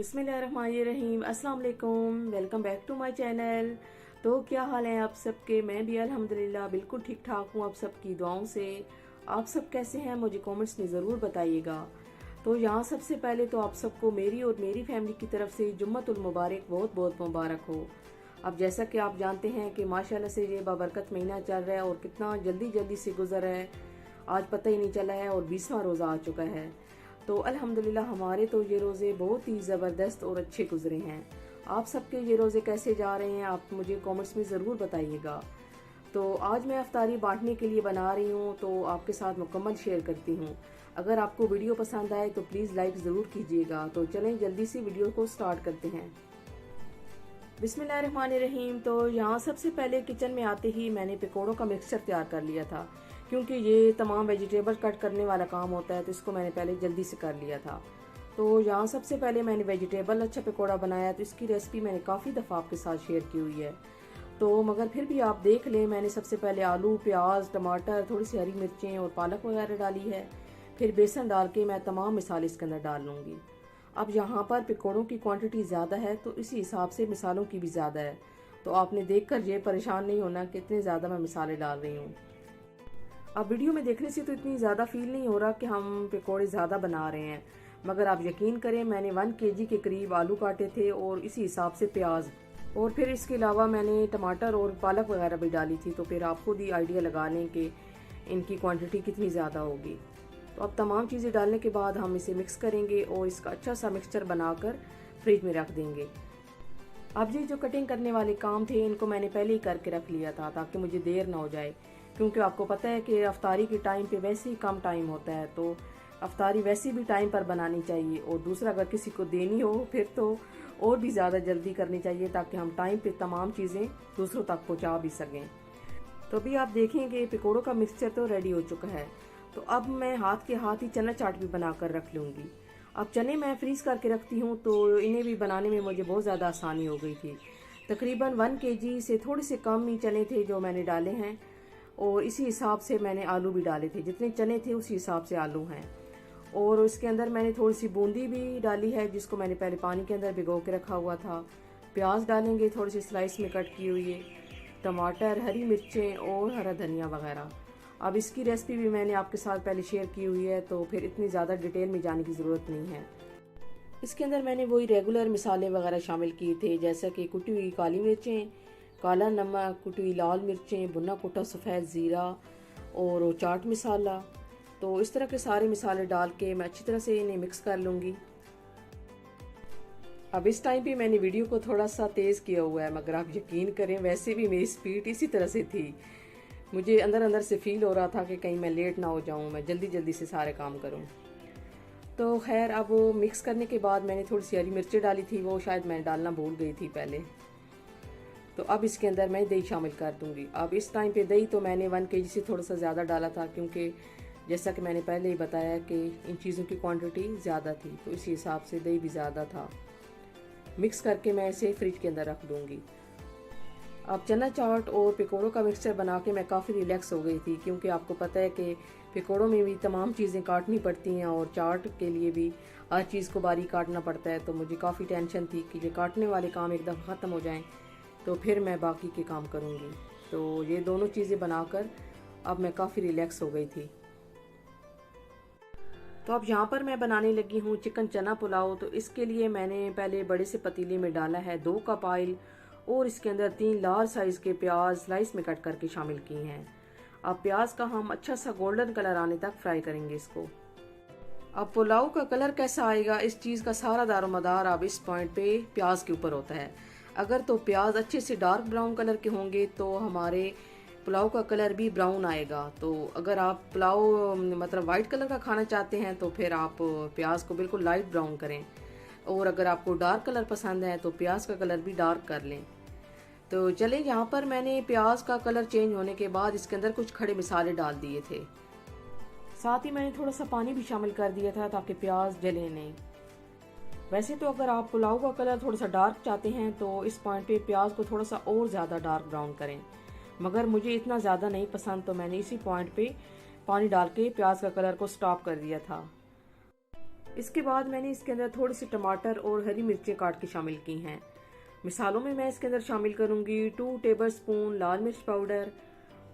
बिस्मिल्लाहिर्रहमानिर्रहीम, अस्सलाम वालेकुम। Welcome back to my channel. तो क्या हाल है आप सबके? मैं भी अल्हम्दुलिल्लाह बिल्कुल ठीक ठाक हूँ आप सबकी दुआओं से। आप सब कैसे हैं मुझे कमेंट्स में ज़रूर बताइएगा। तो यहाँ सबसे पहले तो आप सबको मेरी और मेरी फैमिली की तरफ से जुम्मतुल मुबारक बहुत बहुत मुबारक हो। अब जैसा कि आप जानते हैं कि माशाल्लाह से ये बाबरकत महीना चल रहा है और कितना जल्दी जल्दी से गुजर है, आज पता ही नहीं चला है और 20वां रोज़ा आ चुका है। तो अल्हम्दुलिल्लाह हमारे तो ये रोज़े बहुत ही ज़बरदस्त और अच्छे गुजरे हैं। आप सबके ये रोज़े कैसे जा रहे हैं आप मुझे कमेंट्स में ज़रूर बताइएगा। तो आज मैं अफ्तारी बांटने के लिए बना रही हूँ, तो आपके साथ मुकम्मल शेयर करती हूँ। अगर आपको वीडियो पसंद आए तो प्लीज़ लाइक ज़रूर कीजिएगा। तो चलें जल्दी से वीडियो को स्टार्ट करते हैं। बिस्मिल्लाहिर्रहमानिर्रहीम। तो यहाँ सबसे पहले किचन में आते ही मैंने पकौड़ों का मिक्सचर तैयार कर लिया था, क्योंकि ये तमाम वेजिटेबल कट करने वाला काम होता है, तो इसको मैंने पहले जल्दी से कर लिया था। तो यहाँ सबसे पहले मैंने वेजिटेबल अच्छा पकौड़ा बनाया, तो इसकी रेसिपी मैंने काफ़ी दफ़ा आपके साथ शेयर की हुई है। तो मगर फिर भी आप देख लें, मैंने सबसे पहले आलू, प्याज, टमाटर, थोड़ी सी हरी मिर्चें और पालक वगैरह डाली है। फिर बेसन डाल के मैं तमाम मिसाले इसके अंदर डाल लूँगी। अब यहाँ पर पकौड़ों की क्वांटिटी ज़्यादा है, तो इसी हिसाब से मिसालों की भी ज़्यादा है। तो आपने देखकर ये परेशान नहीं होना कि इतने ज़्यादा मैं मिसाले डाल रही हूँ। अब वीडियो में देखने से तो इतनी ज़्यादा फील नहीं हो रहा कि हम पकौड़े ज़्यादा बना रहे हैं, मगर आप यकीन करें मैंने 1 केजी के करीब आलू काटे थे और इसी हिसाब से प्याज, और फिर इसके अलावा मैंने टमाटर और पालक वगैरह भी डाली थी। तो फिर आप खुद ही आइडिया लगा लें कि इनकी क्वांटिटी कितनी ज़्यादा होगी। तो अब तमाम चीज़ें डालने के बाद हम इसे मिक्स करेंगे और इसका अच्छा सा मिक्सचर बनाकर फ्रिज में रख देंगे। अब ये जो कटिंग करने वाले काम थे इनको मैंने पहले ही करके रख लिया था, ताकि मुझे देर ना हो जाए, क्योंकि आपको पता है कि अफ्तारी के टाइम पे वैसे ही कम टाइम होता है, तो अफ्तारी वैसे भी टाइम पर बनानी चाहिए। और दूसरा, अगर किसी को देनी हो फिर तो और भी ज़्यादा जल्दी करनी चाहिए, ताकि हम टाइम पे तमाम चीज़ें दूसरों तक पहुँचा भी सकें। तो अभी आप देखेंगे पकौड़ों का मिक्सचर तो रेडी हो चुका है। तो अब मैं हाथ के हाथ ही चना चाट भी बनाकर रख लूँगी। अब चने मैं फ्रीज़ करके रखती हूँ, तो इन्हें भी बनाने में मुझे बहुत ज़्यादा आसानी हो गई थी। तकरीबन 1 केजी से थोड़े से कम ही चने थे जो मैंने डाले हैं, और इसी हिसाब से मैंने आलू भी डाले थे। जितने चने थे उसी हिसाब से आलू हैं। और उसके अंदर मैंने थोड़ी सी बूंदी भी डाली है, जिसको मैंने पहले पानी के अंदर भिगो के रखा हुआ था। प्याज डालेंगे थोड़ी सी स्लाइस में कट की हुई है, टमाटर, हरी मिर्चें और हरा धनिया वगैरह। अब इसकी रेसिपी भी मैंने आपके साथ पहले शेयर की हुई है, तो फिर इतनी ज़्यादा डिटेल में जाने की ज़रूरत नहीं है। इसके अंदर मैंने वही रेगुलर मिसाले वगैरह शामिल किए थे, जैसा कि कुटी हुई काली मिर्चें, काला नमक, कुटी हुई लाल मिर्चें, भुना कुटा सफ़ेद ज़ीरा और चाट मसाला। तो इस तरह के सारे मिसाले डाल के मैं अच्छी तरह से इन्हें मिक्स कर लूँगी। अब इस टाइम पे मैंने वीडियो को थोड़ा सा तेज़ किया हुआ है, मगर आप यकीन करें वैसे भी मेरी स्पीड इसी तरह से थी। मुझे अंदर अंदर से फील हो रहा था कि कहीं मैं लेट ना हो जाऊं, मैं जल्दी जल्दी से सारे काम करूं। तो खैर, अब मिक्स करने के बाद मैंने थोड़ी सी हरी मिर्चें डाली थी, वो शायद मैं डालना भूल गई थी पहले। तो अब इसके अंदर मैं दही शामिल कर दूंगी। अब इस टाइम पे दही तो मैंने 1 केजी से थोड़ा सा ज़्यादा डाला था, क्योंकि जैसा कि मैंने पहले ही बताया कि इन चीज़ों की क्वांटिटी ज़्यादा थी, तो इसी हिसाब से दही भी ज़्यादा था। मिक्स करके मैं इसे फ्रिज के अंदर रख दूँगी। अब चना चाट और पकौड़ों का मिक्सचर बना के मैं काफ़ी रिलैक्स हो गई थी, क्योंकि आपको पता है कि पकौड़ों में भी तमाम चीज़ें काटनी पड़ती हैं और चाट के लिए भी हर चीज़ को बारीक काटना पड़ता है। तो मुझे काफ़ी टेंशन थी कि ये काटने वाले काम एक दफ़ा ख़त्म हो जाएं तो फिर मैं बाकी के काम करूँगी। तो ये दोनों चीज़ें बनाकर अब मैं काफ़ी रिलैक्स हो गई थी। तो अब यहाँ पर मैं बनाने लगी हूँ चिकन चना पुलाव। तो इसके लिए मैंने पहले बड़े से पतीले में डाला है 2 कप ऑयल, और इसके अंदर 3 लार्ज साइज़ के प्याज स्लाइस में कट करके शामिल किए हैं। अब प्याज का हम अच्छा सा गोल्डन कलर आने तक फ्राई करेंगे इसको। अब पुलाव का कलर कैसा आएगा, इस चीज़ का सारा दारोमदार अब इस पॉइंट पे प्याज के ऊपर होता है। अगर तो प्याज अच्छे से डार्क ब्राउन कलर के होंगे तो हमारे पुलाव का कलर भी ब्राउन आएगा। तो अगर आप पुलाव मतलब वाइट कलर का खाना चाहते हैं तो फिर आप प्याज को बिल्कुल लाइट ब्राउन करें, और अगर आपको डार्क कलर पसंद है तो प्याज का कलर भी डार्क कर लें। तो चले, यहाँ पर मैंने प्याज का कलर चेंज होने के बाद इसके अंदर कुछ खड़े मसाले डाल दिए थे। साथ ही मैंने थोड़ा सा पानी भी शामिल कर दिया था, ताकि प्याज जले नहीं। वैसे तो अगर आप पुलाव का कलर थोड़ा सा डार्क चाहते हैं तो इस पॉइंट पे प्याज को थोड़ा सा और ज़्यादा डार्क ब्राउन करें, मगर मुझे इतना ज़्यादा नहीं पसंद, तो मैंने इसी पॉइंट पे पानी डाल के प्याज का कलर को स्टॉप कर दिया था। इसके बाद मैंने इसके अंदर थोड़े से टमाटर और हरी मिर्चें काट के शामिल की हैं। मिसालों में मैं इसके अंदर शामिल करूंगी 2 टेबलस्पून लाल मिर्च पाउडर,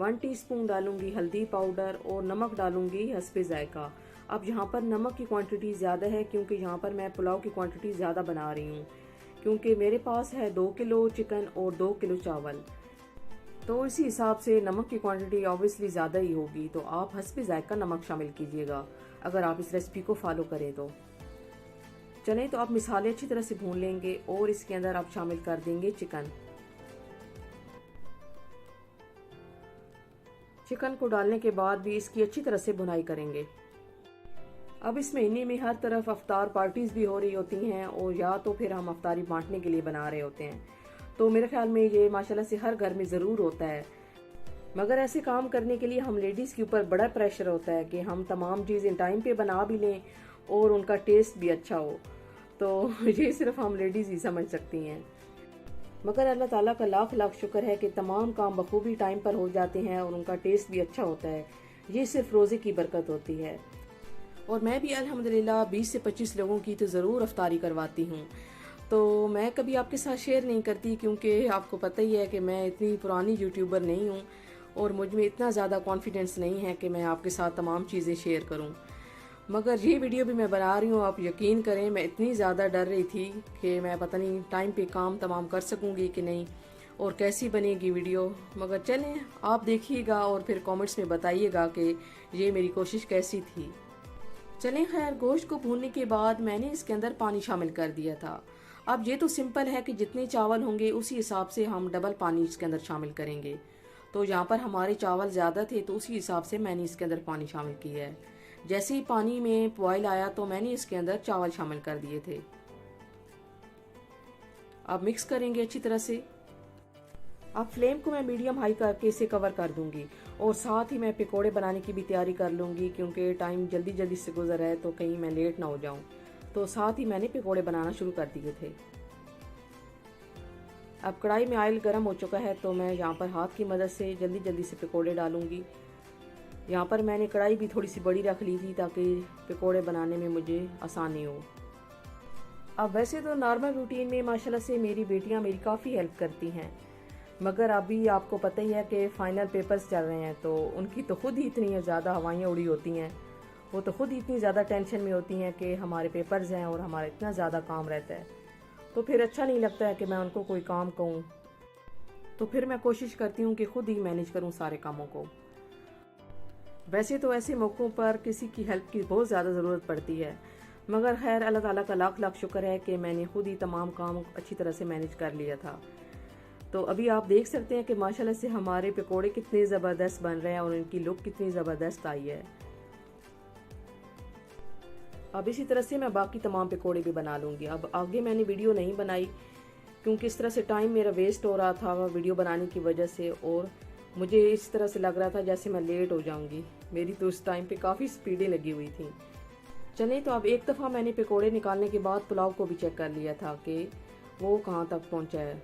1 टीस्पून डालूंगी हल्दी पाउडर और नमक डालूंगी हस्बे जायका। अब यहाँ पर नमक की क्वांटिटी ज़्यादा है क्योंकि यहाँ पर मैं पुलाव की क्वांटिटी ज़्यादा बना रही हूँ, क्योंकि मेरे पास है 2 किलो चिकन और 2 किलो चावल, तो इसी हिसाब से नमक की क्वांटिटी ऑब्वियसली ज़्यादा ही होगी। तो आप हस्बे जायका नमक शामिल कीजिएगा अगर आप इस रेसिपी को फॉलो करें तो। चलें, तो आप मिसालें अच्छी तरह से भून लेंगे और इसके अंदर आप शामिल कर देंगे चिकन। चिकन को डालने के बाद भी इसकी अच्छी तरह से भुनाई करेंगे। अब इस महीने में हर तरफ अफ्तार पार्टीज भी हो रही होती हैं और या तो फिर हम अफ्तारी बांटने के लिए बना रहे होते हैं, तो मेरे ख्याल में ये माशाल्लाह से हर घर में ज़रूर होता है। मगर ऐसे काम करने के लिए हम लेडीज़ के ऊपर बड़ा प्रेशर होता है कि हम तमाम चीज़ें टाइम पे बना भी लें और उनका टेस्ट भी अच्छा हो, तो ये सिर्फ हम लेडीज़ ही समझ सकती हैं। मगर अल्लाह ताला का लाख लाख शुक्र है कि तमाम काम बखूबी टाइम पर हो जाते हैं और उनका टेस्ट भी अच्छा होता है। ये सिर्फ रोज़े की बरकत होती है। और मैं भी अल्हम्दुलिल्लाह 20 से 25 लोगों की तो ज़रूर अफ्तारी करवाती हूँ। तो मैं कभी आपके साथ शेयर नहीं करती क्योंकि आपको पता ही है कि मैं इतनी पुरानी यूट्यूबर नहीं हूँ और मुझ में इतना ज़्यादा कॉन्फिडेंस नहीं है कि मैं आपके साथ तमाम चीज़ें शेयर करूँ। मगर ये वीडियो भी मैं बना रही हूँ, आप यकीन करें मैं इतनी ज़्यादा डर रही थी कि मैं पता नहीं टाइम पे काम तमाम कर सकूँगी कि नहीं और कैसी बनेगी वीडियो। मगर चलें, आप देखिएगा और फिर कमेंट्स में बताइएगा कि ये मेरी कोशिश कैसी थी। चलें, खैर, गोश्त को भूनने के बाद मैंने इसके अंदर पानी शामिल कर दिया था। अब ये तो सिंपल है कि जितने चावल होंगे उसी हिसाब से हम डबल पानी इसके अंदर शामिल करेंगे। तो यहाँ पर हमारे चावल ज़्यादा थे तो उसी हिसाब से मैंने इसके अंदर पानी शामिल किया है। जैसे ही पानी में बॉयल आया तो मैंने इसके अंदर चावल शामिल कर दिए थे। अब मिक्स करेंगे अच्छी तरह से। अब फ्लेम को मैं मीडियम हाई करके इसे कवर कर दूंगी और साथ ही मैं पकोड़े बनाने की भी तैयारी कर लूँगी क्योंकि टाइम जल्दी जल्दी से गुजर रहा है तो कहीं मैं लेट ना हो जाऊँ। तो साथ ही मैंने पकोड़े बनाना शुरू कर दिए थे। अब कढ़ाई में ऑयल गर्म हो चुका है तो मैं यहाँ पर हाथ की मदद से जल्दी जल्दी से पकोड़े डालूँगी। यहाँ पर मैंने कढ़ाई भी थोड़ी सी बड़ी रख ली थी ताकि पकोड़े बनाने में मुझे आसानी हो। अब वैसे तो नॉर्मल रूटीन में माशाल्लाह से मेरी बेटियाँ मेरी काफ़ी हेल्प करती हैं, मगर अभी आपको पता ही है कि फ़ाइनल पेपर्स चल रहे हैं तो उनकी तो खुद ही इतनी ज़्यादा हवाइयाँ उड़ी होती हैं, वो तो खुद ही इतनी ज़्यादा टेंशन में होती हैं कि हमारे पेपर्स हैं और हमारा इतना ज़्यादा काम रहता है, तो फिर अच्छा नहीं लगता है कि मैं उनको कोई काम कहूँ। तो फिर मैं कोशिश करती हूँ कि खुद ही मैनेज करूँ सारे कामों को। वैसे तो ऐसे मौक़ों पर किसी की हेल्प की बहुत ज़्यादा ज़रूरत पड़ती है, मगर खैर अल्लाह ताला का लाख लाख शुक्र है कि मैंने खुद ही तमाम काम अच्छी तरह से मैनेज कर लिया था। तो अभी आप देख सकते हैं कि माशाल्लाह से हमारे पकोड़े कितने ज़बरदस्त बन रहे हैं और इनकी लुक कितनी ज़बरदस्त आई है। अब इसी तरह से मैं बाकी तमाम पकोड़े भी बना लूँगी। अब आगे मैंने वीडियो नहीं बनाई क्योंकि इस तरह से टाइम मेरा वेस्ट हो रहा था वीडियो बनाने की वजह से, और मुझे इस तरह से लग रहा था जैसे मैं लेट हो जाऊँगी। मेरी तो उस टाइम पे काफ़ी स्पीडें लगी हुई थी। चलें, तो अब एक दफ़ा मैंने पकोड़े निकालने के बाद पुलाव को भी चेक कर लिया था कि वो कहाँ तक पहुँचा है।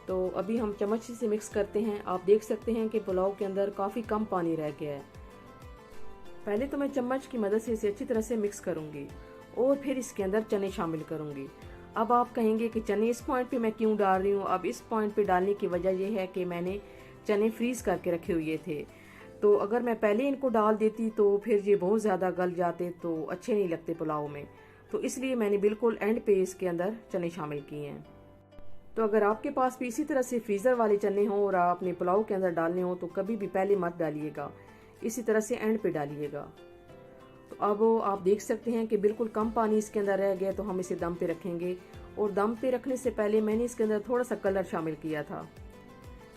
तो अभी हम चम्मच से मिक्स करते हैं। आप देख सकते हैं कि पुलाव के अंदर काफ़ी कम पानी रह गया है। पहले तो मैं चम्मच की मदद से इसे अच्छी तरह से मिक्स करूँगी और फिर इसके अंदर चने शामिल करूँगी। अब आप कहेंगे कि चने इस पॉइंट पे मैं क्यों डाल रही हूँ। अब इस पॉइंट पे डालने की वजह यह है कि मैंने चने फ्रीज़ करके रखे हुए थे, तो अगर मैं पहले इनको डाल देती तो फिर ये बहुत ज़्यादा गल जाते तो अच्छे नहीं लगते पुलाव में, तो इसलिए मैंने बिल्कुल एंड पे इसके अंदर चने शामिल किए हैं। तो अगर आपके पास भी इसी तरह से फ्रीज़र वाले चने हों और आपने पुलाव के अंदर डालने हो तो कभी भी पहले मत डालिएगा, इसी तरह से एंड पे डालिएगा। तो अब आप देख सकते हैं कि बिल्कुल कम पानी इसके अंदर रह गया, तो हम इसे दम पे रखेंगे। और दम पे रखने से पहले मैंने इसके अंदर थोड़ा सा कलर शामिल किया था,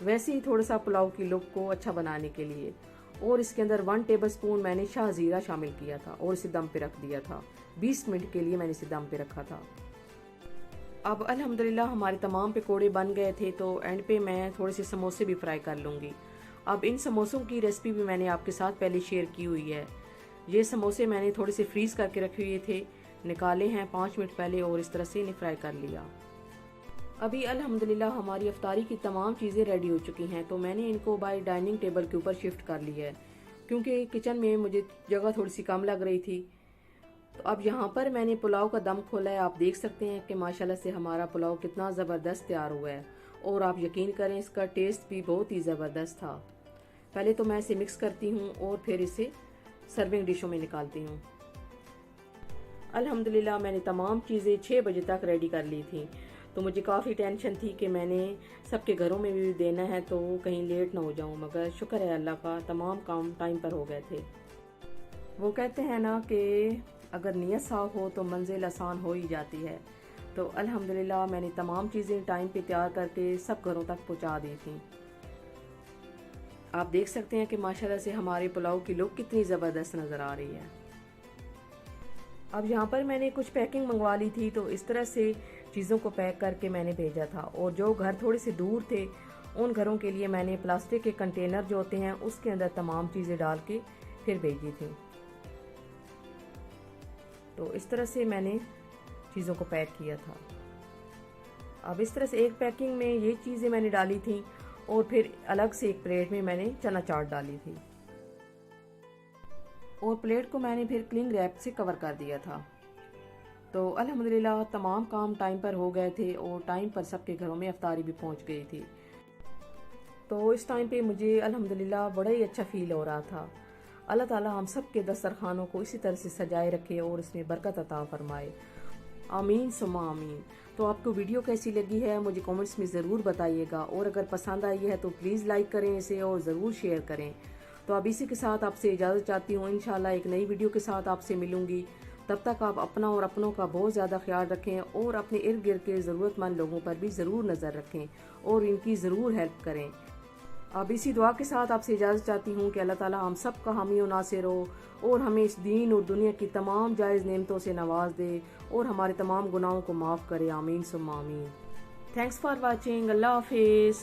वैसे ही थोड़ा सा पुलाव की लुक को अच्छा बनाने के लिए। और इसके अंदर 1 टेबलस्पून मैंने शाह ज़ीरा शामिल किया था और इसे दम पे रख दिया था। 20 मिनट के लिए मैंने इसे दम पे रखा था। अब अल्हम्दुलिल्लाह हमारे तमाम पकोड़े बन गए थे, तो एंड पे मैं थोड़े से समोसे भी फ्राई कर लूँगी। अब इन समोसों की रेसिपी भी मैंने आपके साथ पहले शेयर की हुई है। ये समोसे मैंने थोड़े से फ्रीज़ करके रखे हुए थे, निकाले हैं 5 मिनट पहले और इस तरह से इन्हें फ्राई कर लिया। अभी अल्हम्दुलिल्लाह हमारी अफ्तारी की तमाम चीज़ें रेडी हो चुकी हैं, तो मैंने इनको बाय डाइनिंग टेबल के ऊपर शिफ्ट कर लिया है। क्योंकि किचन में मुझे जगह थोड़ी सी कम लग रही थी। तो अब यहाँ पर मैंने पुलाव का दम खोला है। आप देख सकते हैं कि माशाल्लाह से हमारा पुलाव कितना ज़बरदस्त तैयार हुआ है, और आप यकीन करें इसका टेस्ट भी बहुत ही ज़बरदस्त था। पहले तो मैं इसे मिक्स करती हूँ और फिर इसे सर्विंग डिशों में निकालती हूँ। अल्हम्दुलिल्लाह मैंने तमाम चीज़ें 6 बजे तक रेडी कर ली थी। तो मुझे काफ़ी टेंशन थी कि मैंने सबके घरों में भी देना है तो कहीं लेट ना हो जाऊँ, मगर शुक्र है अल्लाह का, तमाम काम टाइम पर हो गए थे। वो कहते हैं ना कि अगर नीयत साफ हो तो मंजिल आसान हो ही जाती है। तो अल्हम्दुलिल्लाह मैंने तमाम चीज़ें टाइम पे तैयार करके सब घरों तक पहुंचा दी थी। आप देख सकते हैं कि माशाल्लाह से हमारे पुलाव की लुक कितनी ज़बरदस्त नज़र आ रही है। अब यहाँ पर मैंने कुछ पैकिंग मंगवा ली थी, तो इस तरह से चीज़ों को पैक करके मैंने भेजा था। और जो घर थोड़े से दूर थे उन घरों के लिए मैंने प्लास्टिक के कंटेनर जो होते हैं उसके अंदर तमाम चीज़ें डाल के फिर भेजी थी। तो इस तरह से मैंने चीज़ों को पैक किया था। अब इस तरह से एक पैकिंग में ये चीज़ें मैंने डाली थी और फिर अलग से एक प्लेट में मैंने चना चाट डाली थी, और प्लेट को मैंने फिर क्लिंग रैप से कवर कर दिया था। तो अल्हम्दुलिल्लाह तमाम काम टाइम पर हो गए थे और टाइम पर सबके घरों में इफ्तारी भी पहुंच गई थी। तो इस टाइम पे मुझे अल्हम्दुलिल्लाह बड़ा ही अच्छा फील हो रहा था। अल्लाह ताला हम सब के दस्तरखानों को इसी तरह से सजाए रखे और इसमें बरकत अता फरमाए। आमीन सुम्मा आमीन। तो आपको वीडियो कैसी लगी है मुझे कमेंट्स में ज़रूर बताइएगा, और अगर पसंद आई है तो प्लीज़ लाइक करें इसे और ज़रूर शेयर करें। तो अब इसी के साथ आपसे इजाज़त चाहती हूँ। इंशाल्लाह एक नई वीडियो के साथ आपसे मिलूंगी। तब तक आप अपना और अपनों का बहुत ज़्यादा ख्याल रखें और अपने इर्द गिर्द के ज़रूरतमंद लोगों पर भी ज़रूर नज़र रखें और इनकी ज़रूर हेल्प करें। अब इसी दुआ के साथ आपसे इजाज़त चाहती हूँ कि अल्लाह ताला हम सब का हामी और नासिर हो और हमें इस दीन और दुनिया की तमाम जायज़ नेमतों से नवाज दे और हमारे तमाम गुनाहों को माफ़ करे। आमीन सुम्मा आमीन। Thanks for watching. अल्लाह हाफिज़।